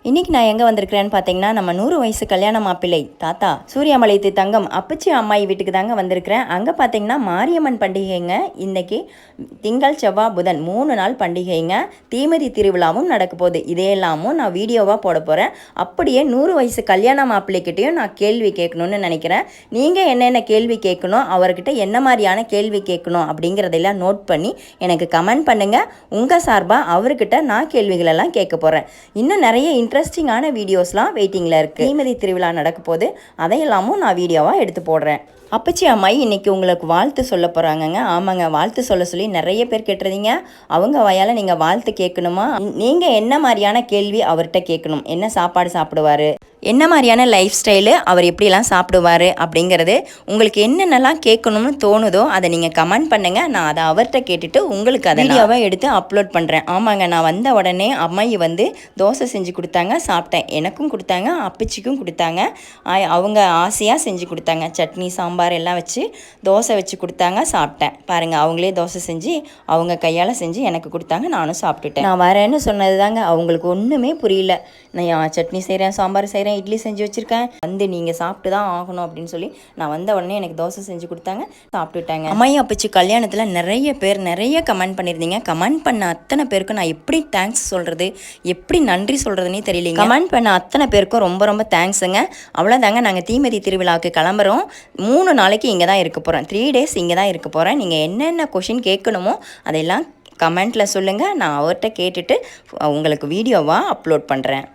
இன்றைக்கி நான் எங்கே வந்திருக்கிறேன்னு பார்த்தீங்கன்னா, நம்ம 100 வயசு கல்யாண மாப்பிள்ளை தாத்தா சூர்யாமலைத்து தங்கம் அப்பச்சி அம்மாயி வீட்டுக்கு தாங்க வந்திருக்கிறேன். அங்கே பார்த்தீங்கன்னா மாரியம்மன் பண்டிகைங்க. இன்றைக்கி திங்கள் செவ்வாய் புதன் 3 நாள் பண்டிகைங்க. தீமிதி திருவிழாவும் நடக்க போகுது. இதையெல்லாமும் நான் வீடியோவாக போட போகிறேன். அப்படியே 100 வயசு கல்யாண மாப்பிள்ளைக்கிட்டையும் நான் கேள்வி கேட்கணுன்னு நினைக்கிறேன். நீங்கள் என்னென்ன கேள்வி கேட்கணும், அவர்கிட்ட என்ன மாதிரியான கேள்வி கேட்கணும் அப்படிங்கிறதெல்லாம் நோட் பண்ணி எனக்கு கமெண்ட் பண்ணுங்கள். உங்கள் சார்பாக அவர்கிட்ட நான் கேள்விகளெல்லாம் கேட்க போகிறேன். இன்னும் நிறைய இன்ட்ரெஸ்டிங்கான வீடியோஸ்லாம் வெயிட்டிங்கில் இருக்குது. தீமிதி திருவிழா நடக்க போது அதையெல்லாமும் நான் வீடியோவாக எடுத்து போடுறேன். அப்பச்சி அம்மாயி இன்றைக்கி உங்களுக்கு வாழ்த்து சொல்ல போகிறாங்கங்க. ஆமாங்க, வாழ்த்து சொல்ல சொல்லி நிறைய பேர் கேட்டுறீங்க. அவங்க வாயால் நீங்கள் வாழ்த்து கேட்கணுமா? நீங்கள் என்ன மாதிரியான கேள்வி அவர்கிட்ட கேட்கணும், என்ன சாப்பாடு சாப்பிடுவார், என்ன மாதிரியான லைஃப் ஸ்டைலு, அவர் எப்படிலாம் சாப்பிடுவார் அப்படிங்கிறது உங்களுக்கு என்னென்னலாம் கேட்கணும்னு தோணுதோ அதை நீங்கள் கமெண்ட் பண்ணுங்கள். நான் அதை அவர்கிட்ட கேட்டுட்டு உங்களுக்கு அதை வீடியோவை எடுத்து அப்லோட் பண்ணுறேன். ஆமாங்க, நான் வந்த உடனே அம்மாயி வந்து தோசை செஞ்சு கொடுத்தாங்க, சாப்பிட்டேன். எனக்கும் கொடுத்தாங்க, அப்பச்சிக்கும் கொடுத்தாங்க. அவங்க ஆசையாக செஞ்சு கொடுத்தாங்க. சட்னி சாம்பார் எல்லாம் வச்சு தோசை வச்சு கொடுத்தாங்க, சாப்பிட்டேன். பாருங்கள், அவங்களே தோசை செஞ்சு அவங்க கையால் செஞ்சு எனக்கு கொடுத்தாங்க, நானும் சாப்பிட்டுட்டேன். நான் வரேன்னு சொன்னது தாங்க அவங்களுக்கு ஒன்றுமே புரியல. நான் சட்னி செய்கிறேன், சாம்பார் செய்கிறேன், இட்லி செஞ்சு வச்சுருக்கேன், வந்து நீங்கள் சாப்பிட்டு தான் ஆகணும் அப்படின்னு சொல்லி நான் வந்த உடனே எனக்கு தோசை செஞ்சு கொடுத்தாங்க, சாப்பிட்டுட்டாங்க. அம்மாயி அப்பச்சி கல்யாணத்தில் நிறைய பேர் நிறைய கமெண்ட் பண்ணியிருந்தீங்க. கமெண்ட் பண்ண அத்தனை பேருக்கும் நான் எப்படி தேங்க்ஸ் சொல்கிறது, எப்படி நன்றி சொல்கிறதுனே தெரியலைங்க. கமெண்ட் பண்ண அத்தனை பேருக்கும் ரொம்ப ரொம்ப தேங்க்ஸுங்க. அவ்வளோதாங்க, நாங்கள் தீமிதி திருவிழாவுக்கு கிளம்புறோம். 3 நாளைக்கு இங்கே தான் இருக்க போகிறேன். 3 days இங்கே தான் இருக்க போகிறேன். நீங்கள் என்னென்ன கொஷின் கேட்கணுமோ அதெல்லாம் கமெண்ட்டில் சொல்லுங்கள். நான் அவர்கிட்ட கேட்டுட்டு உங்களுக்கு வீடியோவாக அப்லோட் பண்ணுறேன்.